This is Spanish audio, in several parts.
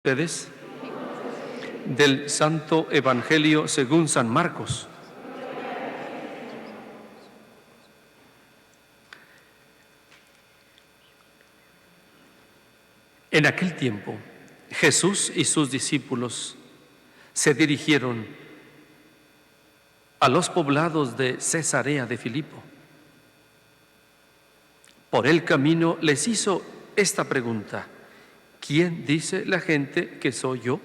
Ustedes del Santo Evangelio según San Marcos. En aquel tiempo, Jesús y sus discípulos se dirigieron a los poblados de Cesarea de Filipo. Por el camino les hizo esta pregunta: ¿quién dice la gente que soy yo?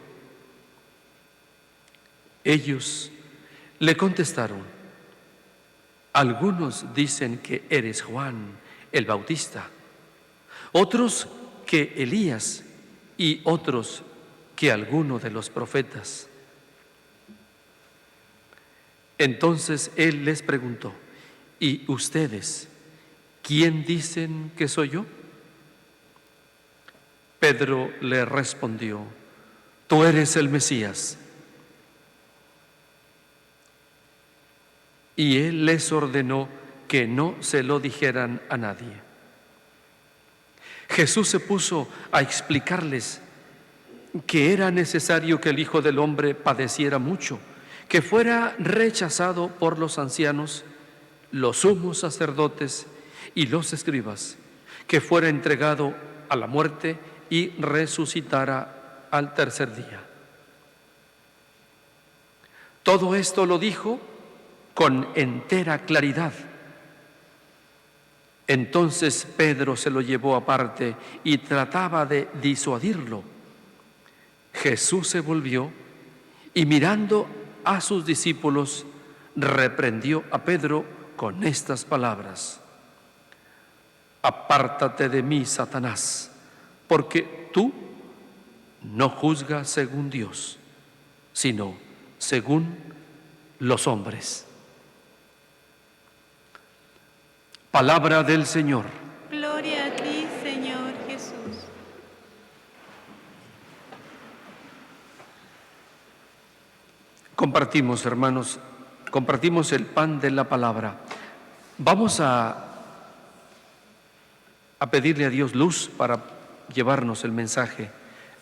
Ellos le contestaron: algunos dicen que eres Juan el Bautista, otros que Elías y otros que alguno de los profetas. Entonces él les preguntó: ¿y ustedes quién dicen que soy yo? Pedro le respondió: tú eres el Mesías. Y él les ordenó que no se lo dijeran a nadie. Jesús se puso a explicarles que era necesario que el Hijo del Hombre padeciera mucho, que fuera rechazado por los ancianos, los sumos sacerdotes y los escribas, que fuera entregado a la muerte y resucitara al tercer día. Todo esto lo dijo con entera claridad. Entonces Pedro se lo llevó aparte y trataba de disuadirlo. Jesús se volvió y, mirando a sus discípulos, reprendió a Pedro con estas palabras: apártate de mí, Satanás, porque tú no juzgas según Dios, sino según los hombres. Palabra del Señor. Gloria a ti, Señor Jesús. Compartimos, hermanos, compartimos el pan de la palabra. Vamos a pedirle a Dios luz para llevarnos el mensaje.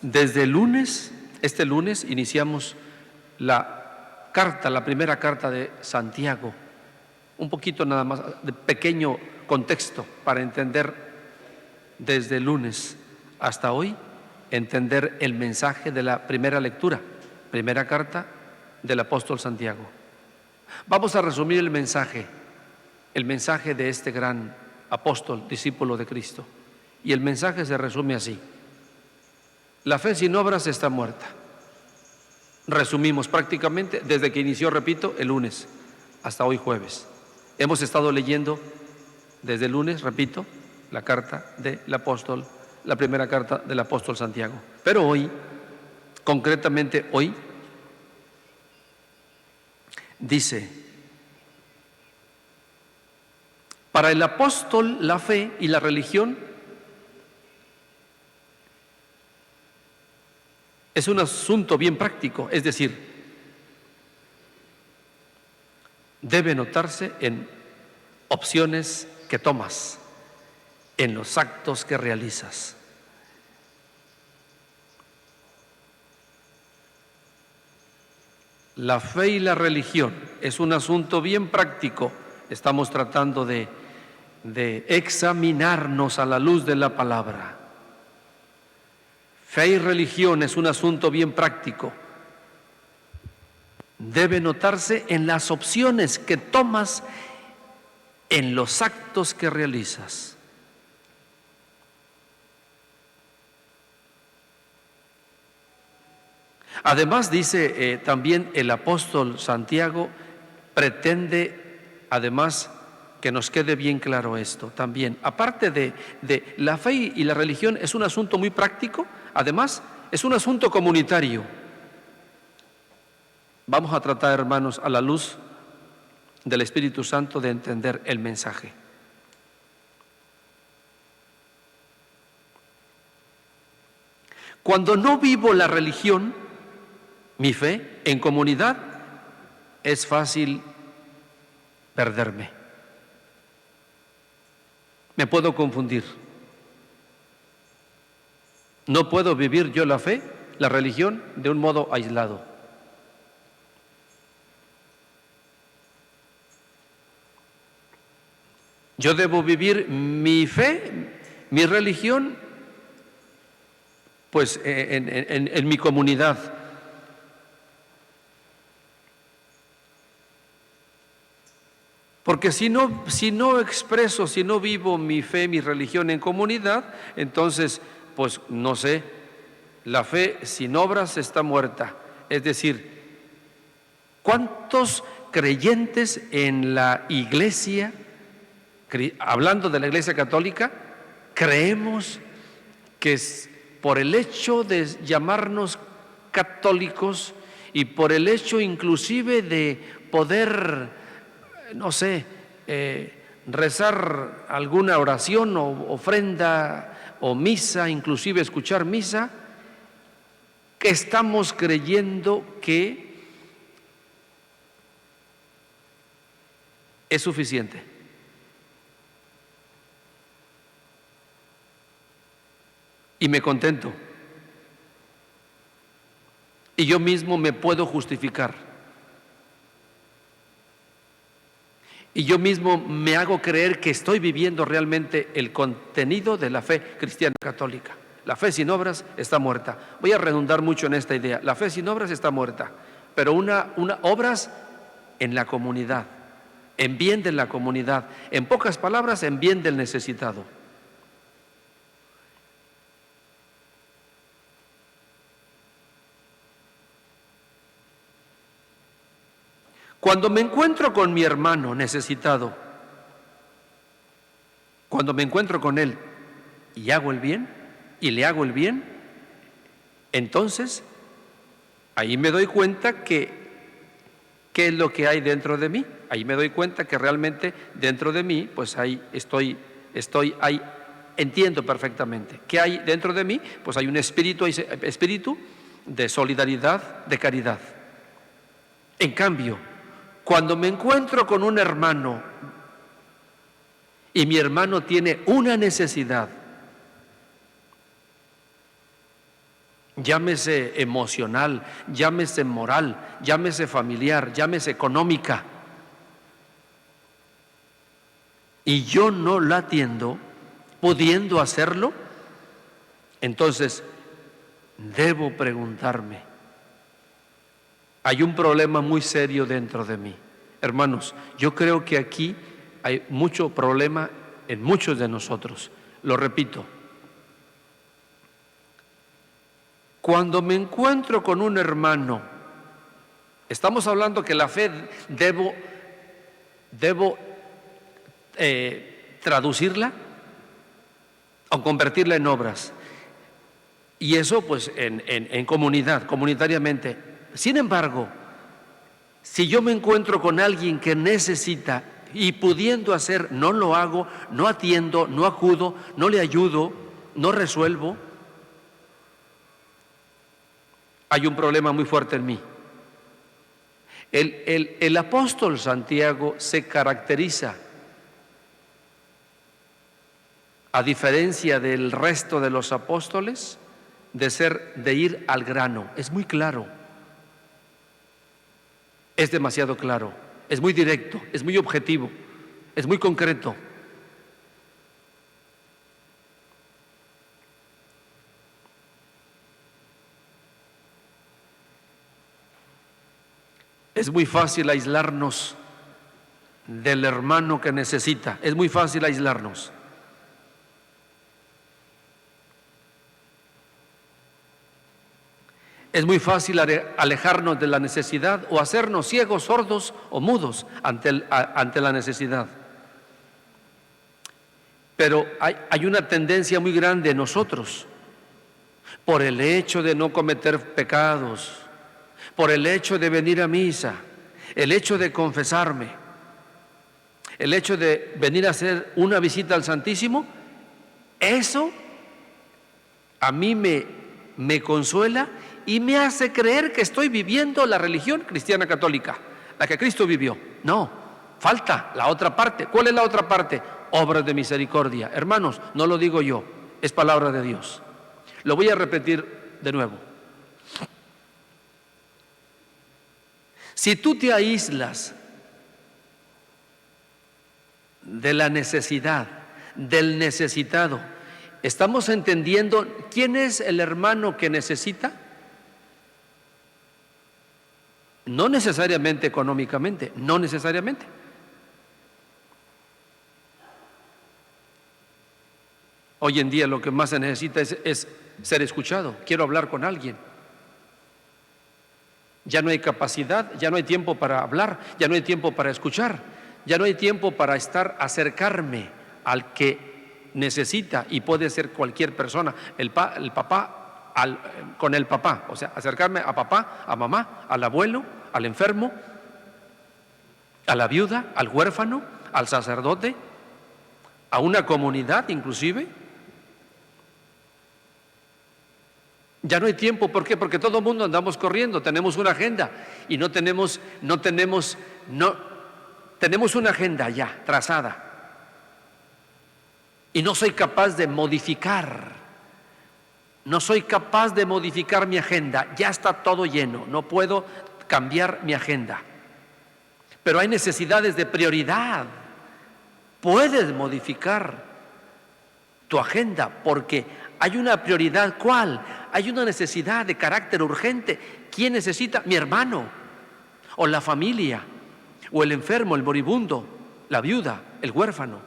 Desde el lunes, este lunes, iniciamos la primera carta de Santiago. Un poquito nada más de pequeño contexto para entender desde el lunes hasta hoy, entender el mensaje de la primera lectura, primera carta del apóstol Santiago. Vamos a resumir el mensaje de este gran apóstol, discípulo de Cristo. Y el mensaje se resume así: la fe sin obras está muerta. Resumimos prácticamente desde que inició, repito, el lunes hasta hoy jueves. Hemos estado leyendo desde el lunes, repito, la primera carta del apóstol Santiago. Pero hoy, concretamente hoy, dice: para el apóstol la fe y la religión es un asunto bien práctico, es decir, debe notarse en opciones que tomas, en los actos que realizas. La fe y la religión es un asunto bien práctico. Estamos tratando de examinarnos a la luz de la palabra. Fe y religión es un asunto bien práctico. Debe notarse en las opciones que tomas, en los actos que realizas. Además, dice también el apóstol Santiago, pretende además que nos quede bien claro esto también. Aparte de la fe y la religión es un asunto muy práctico, además es un asunto comunitario. Vamos a tratar, hermanos, a la luz del Espíritu Santo, de entender el mensaje. Cuando no vivo la religión, mi fe, en comunidad, es fácil perderme. Me puedo confundir. No puedo vivir yo la fe la religión de un modo aislado. Yo debo vivir mi fe, mi religión, pues en mi comunidad. Porque si no expreso, si no vivo mi fe, mi religión en comunidad, entonces, pues no sé, la fe sin obras está muerta. Es decir, ¿cuántos creyentes en la iglesia, hablando de la Iglesia Católica, creemos que por el hecho de llamarnos católicos y por el hecho inclusive de poder, no sé, rezar alguna oración o ofrenda o misa, inclusive escuchar misa, que estamos creyendo que es suficiente? Y me contento. Y yo mismo me puedo justificar. Y yo mismo me hago creer que estoy viviendo realmente el contenido de la fe cristiana católica. La fe sin obras está muerta. Voy a redundar mucho en esta idea. La fe sin obras está muerta, pero obras en la comunidad, en bien de la comunidad. En pocas palabras, en bien del necesitado. Cuando me encuentro con mi hermano necesitado, cuando me encuentro con él y hago el bien, y le hago el bien, entonces ahí me doy cuenta qué es lo que hay dentro de mí. Ahí me doy cuenta que realmente dentro de mí, pues ahí estoy ahí, entiendo perfectamente. ¿Qué hay dentro de mí? Pues hay un espíritu de solidaridad, de caridad. En cambio, cuando me encuentro con un hermano y mi hermano tiene una necesidad, llámese emocional, llámese moral, llámese familiar, llámese económica, y yo no la atiendo, pudiendo hacerlo, entonces debo preguntarme, hay un problema muy serio dentro de mí. Hermanos, yo creo que aquí hay mucho problema en muchos de nosotros. Lo repito. Cuando me encuentro con un hermano, estamos hablando que la fe debo traducirla o convertirla en obras. Y eso pues en comunitariamente. Sin embargo, si yo me encuentro con alguien que necesita y pudiendo hacer, no lo hago, no atiendo, no acudo, no le ayudo, no resuelvo, hay un problema muy fuerte en mí. El apóstol Santiago se caracteriza, a diferencia del resto de los apóstoles, de ir al grano. Es muy claro. Es demasiado claro, es muy directo, es muy objetivo, es muy concreto. Es muy fácil aislarnos del hermano que necesita, es muy fácil aislarnos. Es muy fácil alejarnos de la necesidad o hacernos ciegos, sordos o mudos ante la necesidad. Pero hay una tendencia muy grande en nosotros, por el hecho de no cometer pecados, por el hecho de venir a misa, el hecho de confesarme, el hecho de venir a hacer una visita al Santísimo, eso a mí me consuela y me hace creer que estoy viviendo la religión cristiana católica, la que Cristo vivió. No, falta la otra parte. ¿Cuál es la otra parte? Obras de misericordia. Hermanos, no lo digo yo, es palabra de Dios. Lo voy a repetir de nuevo. Si tú te aíslas de la necesidad, del necesitado, ¿estamos entendiendo quién es el hermano que necesita? No necesariamente económicamente, no necesariamente. Hoy en día lo que más se necesita es ser escuchado. Quiero hablar con alguien. Ya no hay capacidad, ya no hay tiempo para hablar, ya no hay tiempo para escuchar, ya no hay tiempo para acercarme al que necesita, y puede ser cualquier persona, el papá con el papá, o sea, acercarme a papá, a mamá, al abuelo, al enfermo, a la viuda, al huérfano, al sacerdote, a una comunidad inclusive. Ya no hay tiempo, ¿por qué? Porque todo el mundo andamos corriendo, tenemos una agenda y tenemos una agenda ya trazada. Y no soy capaz de modificar, no soy capaz de modificar mi agenda, ya está todo lleno, no puedo cambiar mi agenda. Pero hay necesidades de prioridad, puedes modificar tu agenda porque hay una prioridad. ¿Cuál? Hay una necesidad de carácter urgente. ¿Quién necesita? Mi hermano, o la familia, o el enfermo, el moribundo, la viuda, el huérfano,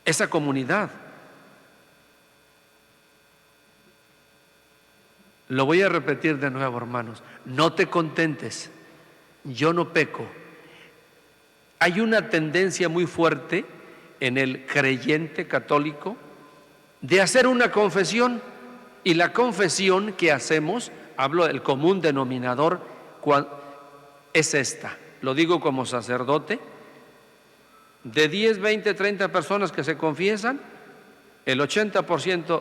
esa comunidad. Lo voy a repetir de nuevo, hermanos. No te contentes, yo no peco. Hay una tendencia muy fuerte en el creyente católico de hacer una confesión, y la confesión que hacemos, hablo del común denominador, es esta. Lo digo como sacerdote. De 10, 20, 30 personas que se confiesan, el 80%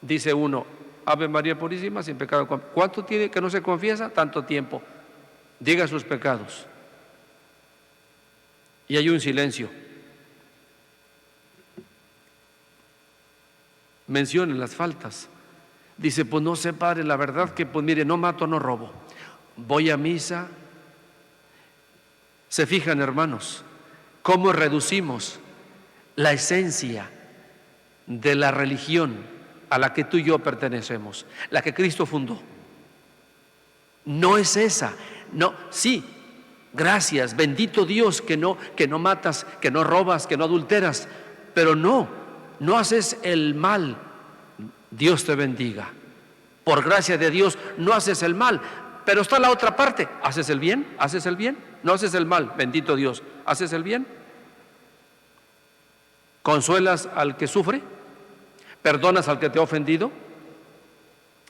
dice uno: Ave María Purísima, sin pecado. ¿Cuánto tiene que no se confiesa? Tanto tiempo. Diga sus pecados. Y hay un silencio. Mencione las faltas. Dice: pues no sé, padre, la verdad que pues mire, no mato, no robo, voy a misa. Se fijan, hermanos, cómo reducimos la esencia de la religión a la que tú y yo pertenecemos, la que Cristo fundó. No es esa. No, sí, gracias, bendito Dios que no matas, que no robas, que no adulteras, pero no haces el mal. Dios te bendiga. Por gracia de Dios no haces el mal, pero está la otra parte. ¿Haces el bien? ¿Haces el bien? No haces el mal, bendito Dios. ¿Haces el bien? ¿Consuelas al que sufre? ¿Perdonas al que te ha ofendido?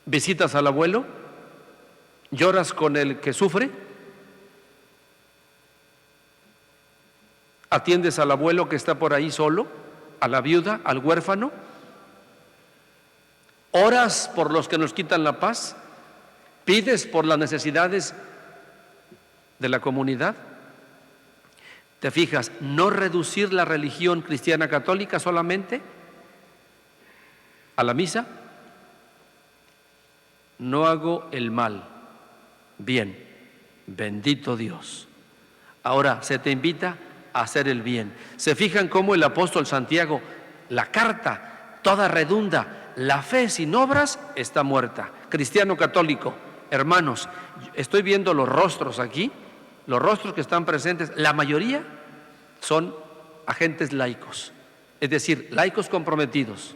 ¿Visitas al abuelo? ¿Lloras con el que sufre? ¿Atiendes al abuelo que está por ahí solo? ¿A la viuda? ¿Al huérfano? ¿Oras por los que nos quitan la paz? ¿Pides por las necesidades de la comunidad? ¿Te fijas? No reducir la religión cristiana católica solamente a la misa. No hago el mal. Bien, bendito Dios. Ahora se te invita a hacer el bien. ¿Se fijan cómo el apóstol Santiago, la carta toda redunda? La fe sin obras está muerta. Cristiano católico, hermanos, estoy viendo los rostros aquí, los rostros que están presentes, la mayoría son agentes laicos, es decir, laicos comprometidos.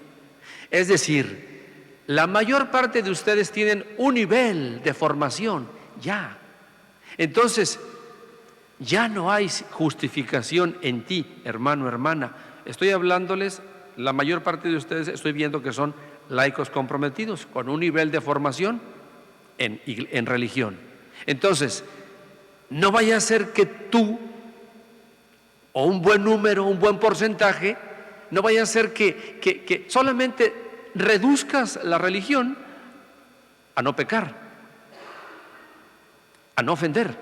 Es decir, la mayor parte de ustedes tienen un nivel de formación ya. Entonces, ya no hay justificación en ti, hermano, hermana. Estoy hablándoles, la mayor parte de ustedes estoy viendo que son laicos comprometidos, con un nivel de formación en religión. Entonces, no vaya a ser que tú, o un buen número, un buen porcentaje, no vaya a ser que solamente reduzcas la religión a no pecar, a no ofender,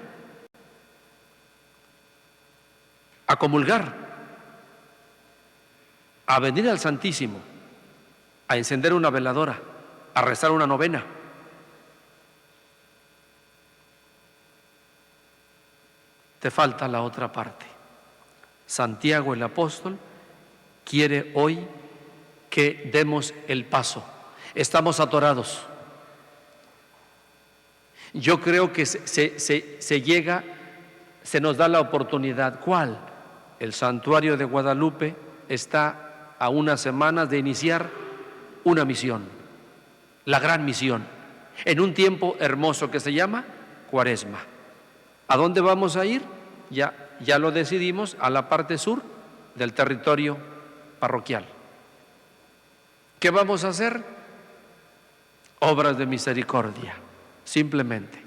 a comulgar, a venir al Santísimo, a encender una veladora, a rezar una novena. te falta la otra parte. Santiago el apóstol quiere hoy que demos el paso. Estamos atorados. Yo creo que se nos da la oportunidad. ¿Cuál? El santuario de Guadalupe está a unas semanas de iniciar una misión, la gran misión, en un tiempo hermoso que se llama Cuaresma. ¿A dónde vamos a ir? Ya lo decidimos, a la parte sur del territorio parroquial. ¿Qué vamos a hacer? Obras de misericordia, simplemente.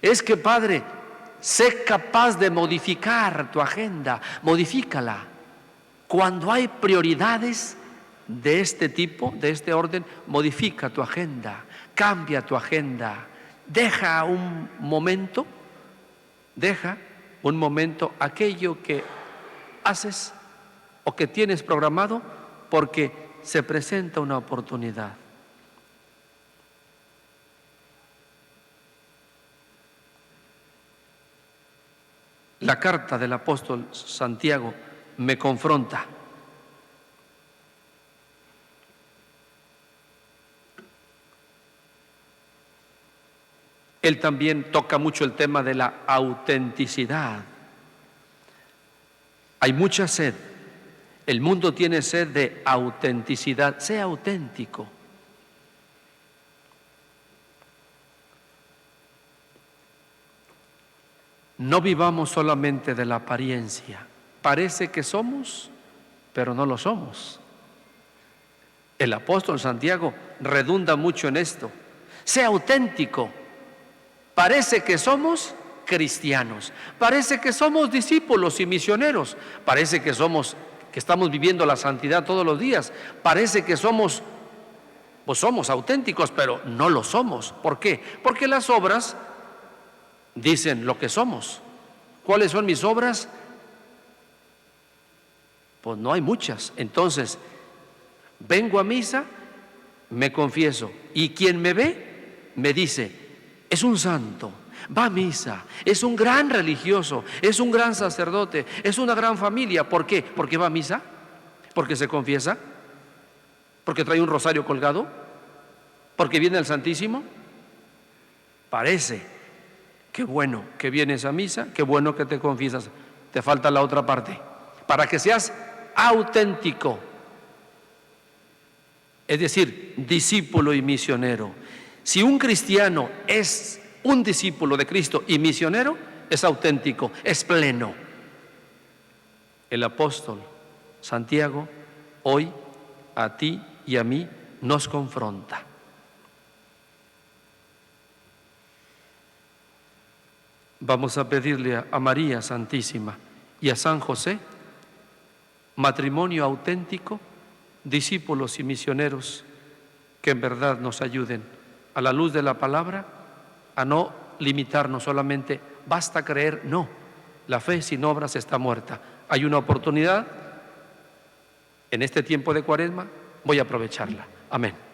Es que, Padre, sé capaz de modificar tu agenda, modifícala. Cuando hay prioridades de este tipo, de este orden, modifica tu agenda, cambia tu agenda, deja un momento aquello que haces o que tienes programado porque se presenta una oportunidad. La carta del apóstol Santiago me confronta. Él también toca mucho el tema de la autenticidad. Hay mucha sed. El mundo tiene sed de autenticidad. Sea auténtico. No vivamos solamente de la apariencia. Parece que somos, pero no lo somos. El apóstol Santiago redunda mucho en esto. Sea auténtico. Parece que somos cristianos, parece que somos discípulos y misioneros, parece que estamos viviendo la santidad todos los días, parece que somos auténticos, pero no lo somos. ¿Por qué? Porque las obras dicen lo que somos. ¿Cuáles son mis obras? Pues no hay muchas. Entonces, vengo a misa, me confieso, y quien me ve me dice: es un santo, va a misa, es un gran religioso, es un gran sacerdote, es una gran familia. ¿Por qué? ¿Porque va a misa? ¿Porque se confiesa? ¿Porque trae un rosario colgado? ¿Porque viene al Santísimo? Parece. Qué bueno que vienes a misa, qué bueno que te confiesas. Te falta la otra parte, para que seas auténtico, es decir, discípulo y misionero. Si un cristiano es un discípulo de Cristo y misionero, es auténtico, es pleno. El apóstol Santiago hoy a ti y a mí nos confronta. Vamos a pedirle a María Santísima y a San José matrimonio auténtico, discípulos y misioneros que en verdad nos ayuden a la luz de la palabra a no limitarnos solamente, basta creer. No, la fe sin obras está muerta. Hay una oportunidad en este tiempo de Cuaresma, voy a aprovecharla. Amén.